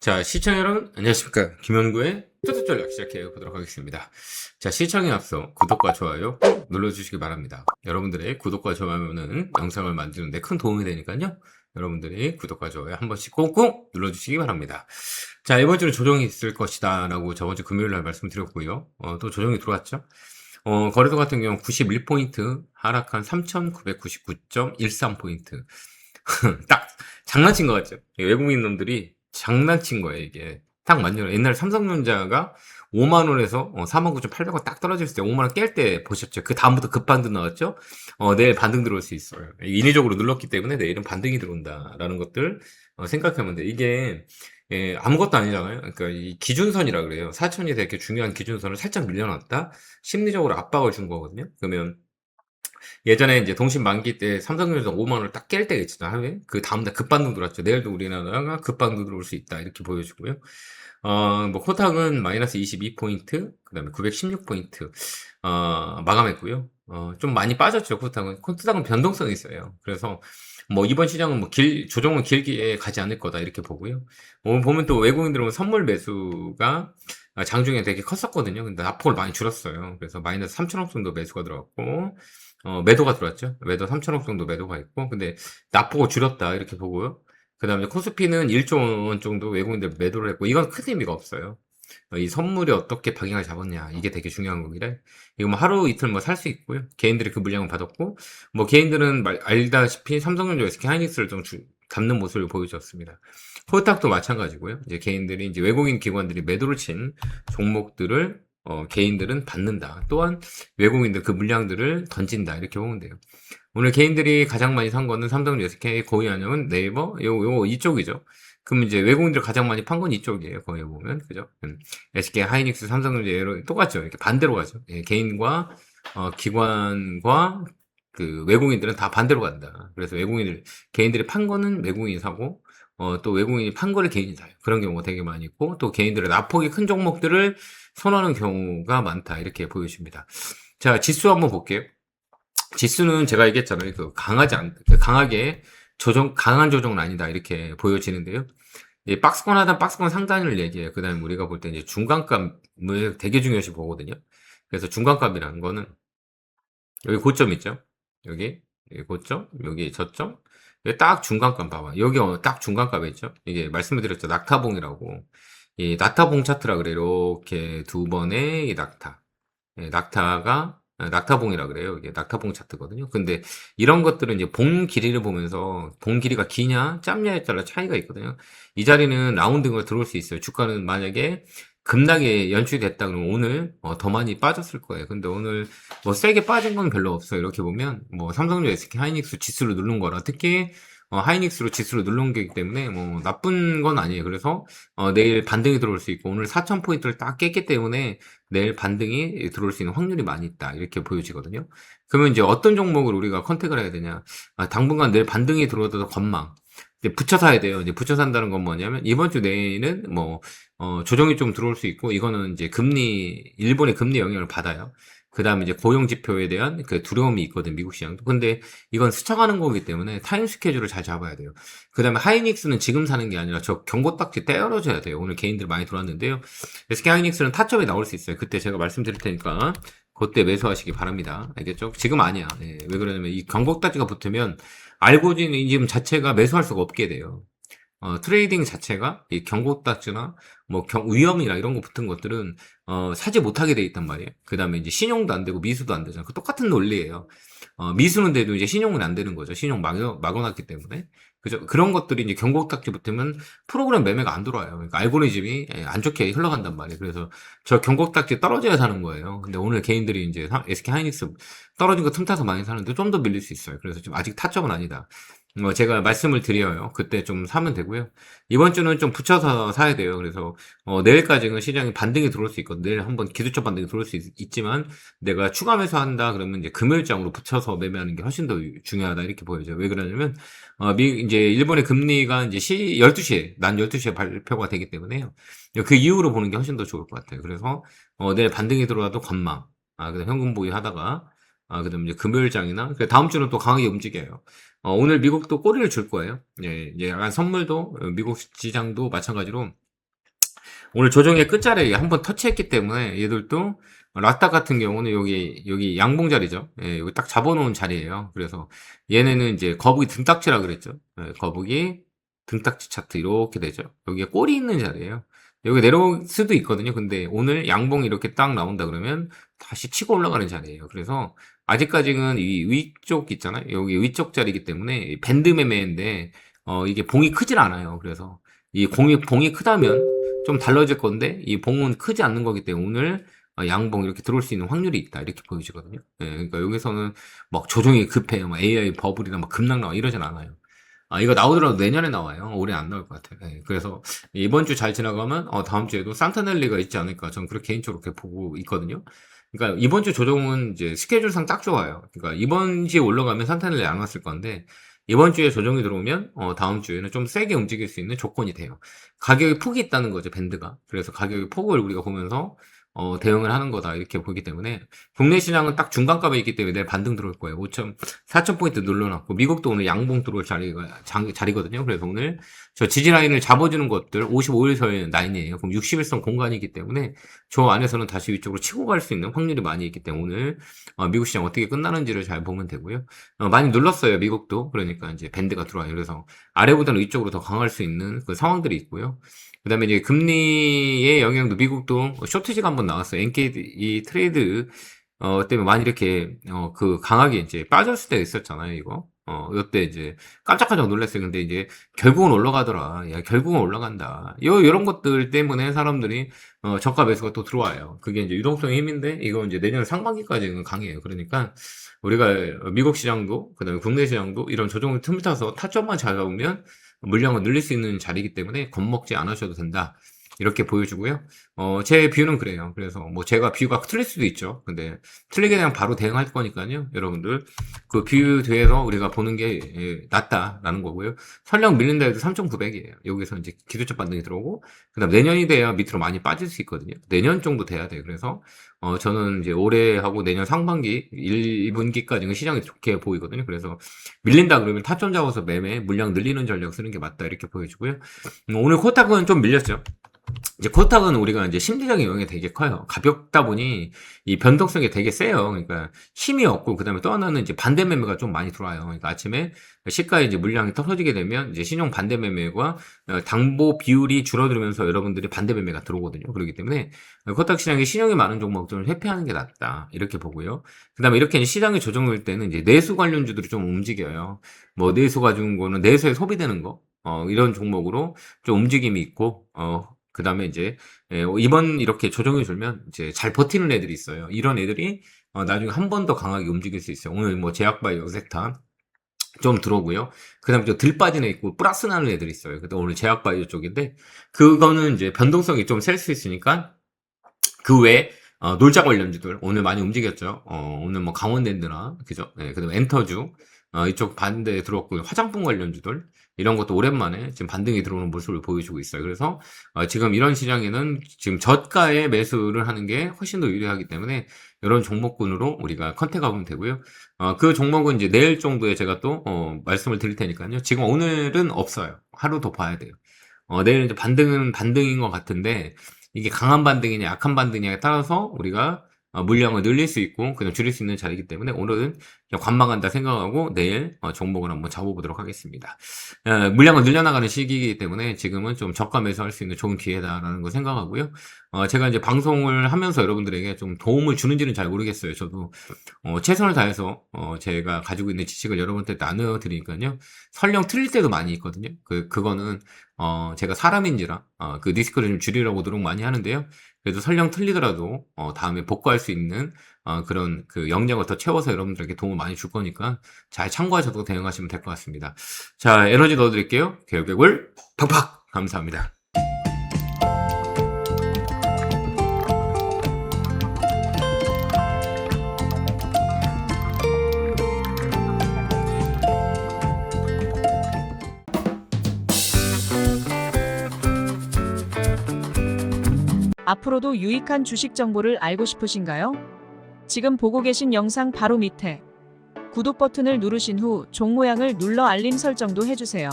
자, 시청 여러분, 안녕하십니까. 김현구의 투투전략 시작해 보도록 하겠습니다. 자, 시청에 앞서 구독과 좋아요 꼭 눌러주시기 바랍니다. 여러분들의 구독과 좋아요는 영상을 만드는데 큰 도움이 되니까요. 여러분들이 구독과 좋아요 한 번씩 꼭꼭 눌러주시기 바랍니다. 자, 이번 주는 조정이 있을 것이다 라고 저번 주 금요일 날 말씀드렸고요. 또 조정이 들어왔죠. 거래소 같은 경우 91포인트 하락한 3,999.13포인트. 딱 장난친 것 같죠? 외국인 놈들이 장난친 거예요, 이게. 딱 맞죠? 옛날에 삼성전자가 5만원에서 49,800원 딱 떨어졌을 때 5만원 깰 때 보셨죠? 그 다음부터 급반등 나왔죠? 내일 반등 들어올 수 있어요. 인위적으로 눌렀기 때문에 내일은 반등이 들어온다라는 것들 생각하면 돼. 이게 아무것도 아니잖아요. 그러니까 이 기준선이라 그래요. 4천이 되게 중요한 기준선을 살짝 밀려놨다? 심리적으로 압박을 준 거거든요. 그러면 예전에 이제 동심 만기 때 삼성전자 5만 원을 딱 깰 때가 있잖아, 하루에. 그 다음날 급반등 들어왔죠. 내일도 우리나라가 급반등 들어올 수 있다. 이렇게 보여주고요. 뭐, 코탁은 마이너스 22포인트, 그 다음에 916포인트, 마감했고요. 좀 많이 빠졌죠, 코탁은. 코탁은 변동성이 있어요. 그래서, 뭐, 이번 시장은 뭐, 조정은 길게 가지 않을 거다, 이렇게 보고요. 보면 또 외국인들은 선물 매수가 장중에 되게 컸었거든요. 근데 납폭을 많이 줄었어요. 그래서 마이너스 3천억 정도 매수가 들어갔고, 매도가 들어왔죠. 매도 3천억 정도 매도가 있고, 근데 납폭을 줄였다, 이렇게 보고요. 그 다음에 코스피는 1조 원 정도 외국인들 매도를 했고, 이건 큰 의미가 없어요. 이 선물이 어떻게 방향을 잡았냐, 이게 되게 중요한 거기래. 이거 뭐 하루 이틀 뭐 살 수 있고요. 개인들이 그 물량을 받았고, 뭐 개인들은 알다시피 삼성전자, SK하이닉스를 좀 잡는 모습을 보여줬습니다. 코스닥도 마찬가지고요. 이제 개인들이 이제 외국인 기관들이 매도를 친 종목들을 개인들은 받는다. 또한 외국인들 그 물량들을 던진다. 이렇게 보면 돼요. 오늘 개인들이 가장 많이 산 거는 삼성, SK, 거의 아니면 네이버, 요거 이쪽이죠. 그럼 이제 외국인들 가장 많이 판 건 이쪽이에요. 거의 보면. 그죠? SK, 하이닉스, 삼성전자, 똑같죠. 이렇게 반대로 가죠. 예, 개인과, 기관과 그 외국인들은 다 반대로 간다. 그래서 개인들이 판 거는 외국인이 사고, 또 외국인이 판 거를 개인이 사요. 그런 경우가 되게 많이 있고, 또 개인들의 납폭이 큰 종목들을 선호하는 경우가 많다. 이렇게 보여집니다. 자, 지수 한번 볼게요. 지수는 제가 얘기했잖아요. 강하게 강한 조정은 아니다. 이렇게 보여지는데요. 박스권 하단 박스권 상단을 얘기해요. 그 다음에 우리가 볼 때 이제 중간값을 되게 중요시 보거든요. 그래서 중간값이라는 거는 여기 고점 있죠? 여기 고점, 여기 저점, 여기 딱 중간값 봐봐. 여기 딱 중간값에 있죠? 이게 말씀을 드렸죠. 낙타봉이라고. 이 낙타봉 차트라 그래요. 이렇게 두 번의 이 낙타. 낙타봉이라 그래요. 이게 낙타봉 차트거든요. 근데 이런 것들은 이제 봉 길이를 보면서 봉 길이가 기냐 짧냐에 따라 차이가 있거든요. 이 자리는 라운딩을 들어올 수 있어요. 주가는 만약에 급락에 연출이 됐다 그러면 오늘 더 많이 빠졌을 거예요. 근데 오늘 뭐 세게 빠진 건 별로 없어요. 이렇게 보면 뭐 삼성전자, SK, 하이닉스 지수를 누른 거라 특히 하이닉스로 지수를 누른 거기 때문에 뭐 나쁜 건 아니에요. 그래서 내일 반등이 들어올 수 있고 오늘 4,000포인트를 딱 깼기 때문에 내일 반등이 들어올 수 있는 확률이 많이 있다. 이렇게 보여지거든요. 그러면 이제 어떤 종목을 우리가 컨택을 해야 되냐. 당분간 내일 반등이 들어오더라도 건망. 이제 붙여 사야 돼요. 이제 붙여 산다는 건 뭐냐면 이번 주 내에는 뭐 조정이 좀 들어올 수 있고 이거는 이제 일본의 금리 영향을 받아요. 그 다음에 이제 고용 지표에 대한 그 두려움이 있거든, 미국 시장도. 근데 이건 스쳐가는 거기 때문에 타임 스케줄을 잘 잡아야 돼요. 그 다음에 하이닉스는 지금 사는 게 아니라 저 경고 딱지 떼어줘야 돼요. 오늘 개인들 많이 들어왔는데요. SK 하이닉스는 타점이 나올 수 있어요. 그때 제가 말씀드릴 테니까 그때 매수하시기 바랍니다. 알겠죠? 지금 아니야. 네, 왜 그러냐면 이 경고 딱지가 붙으면 알고지는 지금 자체가 매수할 수가 없게 돼요. 트레이딩 자체가 이 경고 딱지나 뭐 위험이나 이런 거 붙은 것들은 사지 못하게 돼 있단 말이에요. 그 다음에 이제 신용도 안 되고 미수도 안 되잖아. 그 똑같은 논리예요. 미수는 돼도 이제 신용은 안 되는 거죠. 신용 막아놨기 때문에. 그죠? 그런 것들이 이제 경고 딱지 붙으면 프로그램 매매가 안 들어와요. 그러니까 알고리즘이 안 좋게 흘러간단 말이에요. 그래서 저 경고 딱지 떨어져야 사는 거예요. 근데 오늘 개인들이 이제 SK 하이닉스 떨어진 거 틈타서 많이 사는데 좀 더 밀릴 수 있어요. 그래서 지금 아직 타점은 아니다. 제가 말씀을 드려요. 그때 좀 사면 되고요. 이번 주는 좀 붙여서 사야 돼요. 그래서 내일까지는 시장이 반등이 들어올 수 있거든요. 내일 한번 기술적 반등이 들어올 수 있지만 내가 추가 매수한다 그러면 이제 금요일장으로 붙여서 매매하는 게 훨씬 더 중요하다 이렇게 보여져요. 왜 그러냐면 이제 일본의 금리가 이제 12시에 낮 12시에 발표가 되기 때문에요. 그 이후로 보는 게 훨씬 더 좋을 것 같아요. 그래서 내일 반등이 들어와도 건망. 그다음 현금 보유하다가 그다음 이제 금요일장이나 다음 주는 또 강하게 움직여요. 오늘 미국도 꼬리를 줄 거예요. 예, 이제 약간 선물도 미국 시장도 마찬가지로 오늘 조정의 끝자리에 한번 터치했기 때문에 얘들도 라따 같은 경우는 여기 양봉 자리죠. 예, 여기 딱 잡아놓은 자리예요. 그래서 얘네는 이제 거북이 등딱지라 그랬죠. 예, 거북이 등딱지 차트 이렇게 되죠. 여기에 꼬리 있는 자리예요. 여기 내려올 수도 있거든요. 근데 오늘 양봉이 이렇게 딱 나온다 그러면 다시 치고 올라가는 자리예요. 그래서 아직까지는 이 위쪽 있잖아요. 여기 위쪽 자리이기 때문에 밴드 매매인데 이게 봉이 크질 않아요. 그래서 이 봉이 크다면 좀 달라질 건데 이 봉은 크지 않는 거기 때문에 오늘 양봉 이렇게 들어올 수 있는 확률이 있다 이렇게 보여지거든요. 예, 그러니까 여기서는 막 조정이 급해요. 막 AI 버블이나 막 급락 나와 이러진 않아요. 이거 나오더라도 내년에 나와요. 올해 안 나올 것 같아요. 예, 그래서 이번 주 잘 지나가면 다음 주에도 산타넬리가 있지 않을까. 저는 그렇게 개인적으로 그렇게 보고 있거든요. 그러니까 이번 주 조정은 이제 스케줄상 딱 좋아요. 그러니까 이번 주에 올라가면 산타넬리 안 왔을 건데 이번 주에 조정이 들어오면 다음 주에는 좀 세게 움직일 수 있는 조건이 돼요. 가격이 폭이 있다는 거죠, 밴드가. 그래서 가격의 폭을 우리가 보면서 대응을 하는 거다 이렇게 보기 때문에 국내 시장은 딱 중간값에 있기 때문에 내일 반등 들어올 거예요. 4,000포인트 눌러놨고 미국도 오늘 양봉 들어올 자리거든요. 그래서 오늘 저 지지라인을 잡아주는 것들 55일선의 라인이에요. 그럼 60일선 공간이기 때문에 저 안에서는 다시 위쪽으로 치고 갈 수 있는 확률이 많이 있기 때문에 오늘 미국 시장 어떻게 끝나는지를 잘 보면 되고요. 많이 눌렀어요. 미국도. 그러니까 이제 밴드가 들어와요. 그래서 아래보다는 위쪽으로 더 강할 수 있는 그 상황들이 있고요. 그 다음에 이제 금리의 영향도 미국도 쇼트지가 한번 나왔어요. NK 트레이드, 때문에 많이 이렇게, 강하게 이제 빠졌을 때가 있었잖아요, 이거. 이때 이제 깜짝깜짝 놀랐어요. 근데 이제 결국은 올라가더라. 야, 결국은 올라간다. 요런 것들 때문에 사람들이, 저가 매수가 또 들어와요. 그게 이제 유동성의 힘인데, 이거 이제 내년 상반기까지는 강해요. 그러니까 우리가 미국 시장도, 그 다음에 국내 시장도 이런 조정을 틈을 타서 타점만 잘 잡으면 물량을 늘릴 수 있는 자리이기 때문에 겁먹지 않으셔도 된다. 이렇게 보여주고요. 제 뷰는 그래요. 그래서 뭐 제가 뷰가 틀릴 수도 있죠. 근데 틀리게 그냥 바로 대응할 거니까요. 여러분들 그 뷰 뒤에서 우리가 보는 게 낫다라는 거고요. 설령 밀린다 해도 3,900이에요. 여기서 이제 기술적 반등이 들어오고 그다음 내년이 돼야 밑으로 많이 빠질 수 있거든요. 내년 정도 돼야 돼요. 그래서 저는 이제 올해 하고 내년 상반기 1분기까지는 시장이 좋게 보이거든요. 그래서 밀린다 그러면 타점 잡아서 매매 물량 늘리는 전략 쓰는 게 맞다 이렇게 보여주고요. 오늘 코스닥은 좀 밀렸죠. 이제 코스닥은 우리가 이제 심리적인 영향이 되게 커요. 가볍다 보니 이 변동성이 되게 세요. 그러니까 힘이 없고 그다음에 또 하나는 이제 반대 매매가 좀 많이 들어와요. 그러니까 아침에 시가에 이제 물량이 터지게 되면 이제 신용 반대 매매와 당보 비율이 줄어들면서 여러분들이 반대 매매가 들어오거든요. 그렇기 때문에 코스닥 시장에 신용이 많은 종목들은 회피하는 게 낫다 이렇게 보고요. 그다음에 이렇게 이제 시장이 조정될 때는 이제 내수 관련주들이 좀 움직여요. 뭐 내수가 준 거는 내수에 소비되는 거 이런 종목으로 좀 움직임이 있고 그 다음에 이제, 이번 이렇게 조정이 줄면 이제 잘 버티는 애들이 있어요. 이런 애들이, 나중에 한 번 더 강하게 움직일 수 있어요. 오늘 뭐 제약바이오 섹터 좀 들어오고요. 그 다음에 좀 들 빠진 애 있고, 플러스 나는 애들이 있어요. 근데 오늘 제약바이오 쪽인데, 그거는 이제 변동성이 좀 셀 수 있으니까, 그 외에, 놀자 관련주들 오늘 많이 움직였죠. 오늘 뭐 강원랜드나, 그죠? 네, 그 다음에 엔터주, 이쪽 반대에 들어왔고, 화장품 관련주들, 이런 것도 오랜만에 지금 반등이 들어오는 모습을 보여주고 있어요. 그래서 지금 이런 시장에는 지금 저가에 매수를 하는 게 훨씬 더 유리하기 때문에 이런 종목군으로 우리가 컨택하면 되고요. 그 종목은 이제 내일 정도에 제가 또 말씀을 드릴 테니까요. 지금 오늘은 없어요. 하루 더 봐야 돼요. 내일 이제 반등은 반등인 것 같은데 이게 강한 반등이냐 약한 반등이냐에 따라서 우리가 물량을 늘릴 수 있고 그냥 줄일 수 있는 자리이기 때문에 오늘은 그냥 관망한다 생각하고 내일 종목을 한번 잡아보도록 하겠습니다. 물량을 늘려나가는 시기이기 때문에 지금은 좀 저가 매수할 수 있는 좋은 기회다라는 거 생각하고요. 제가 이제 방송을 하면서 여러분들에게 좀 도움을 주는지는 잘 모르겠어요. 저도 최선을 다해서 제가 가지고 있는 지식을 여러분한테 나눠드리니까요. 설령 틀릴 때도 많이 있거든요. 그거는 제가 사람인지라 그 리스크를 좀 줄이려고 노력 많이 하는데요. 그래도 설령 틀리더라도 다음에 복구할 수 있는 그런 그 역량을 더 채워서 여러분들에게 도움을 많이 줄 거니까 잘 참고하셔도 대응하시면 될 것 같습니다. 자, 에너지 넣어드릴게요. 개굴 팍팍 감사합니다. 앞으로도 유익한 주식 정보를 알고 싶으신가요? 지금 보고 계신 영상 바로 밑에 구독 버튼을 누르신 후 종 모양을 눌러 알림 설정도 해주세요.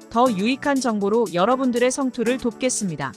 더 유익한 정보로 여러분들의 성투를 돕겠습니다.